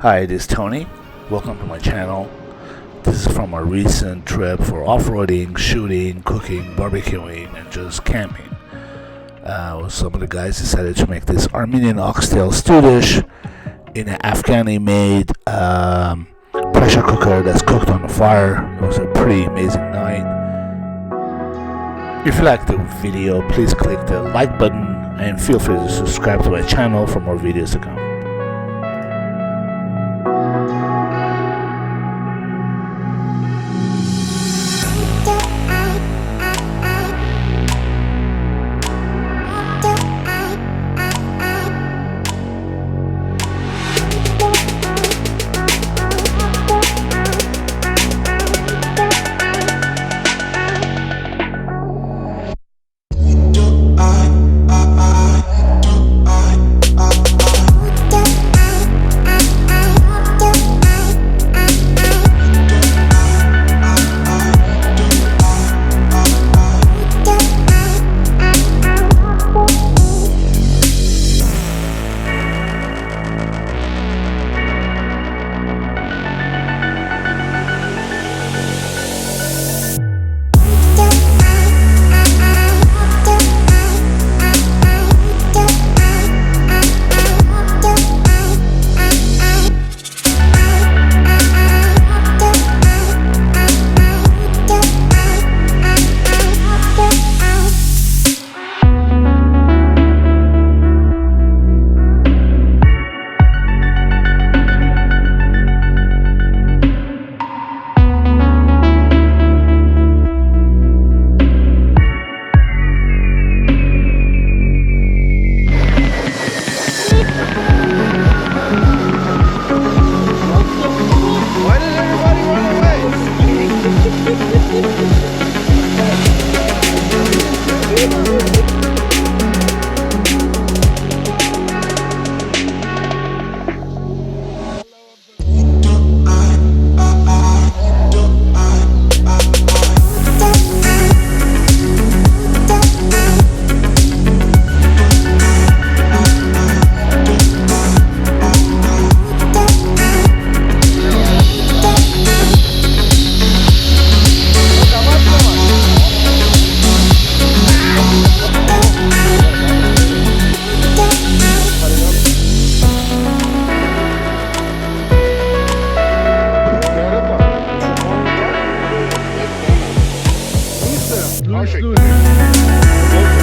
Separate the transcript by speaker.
Speaker 1: Hi, this is Tony. Welcome to my channel. This is from a recent trip for off-roading, shooting, cooking, barbecuing, and just camping. Some of the guys decided to make this Armenian Oxtail Stew dish in an Afghani-made pressure cooker that's cooked on the fire. It was a pretty amazing night. If you like the video, please click the like button and feel free to subscribe to my channel for more videos to come.
Speaker 2: Let's do it.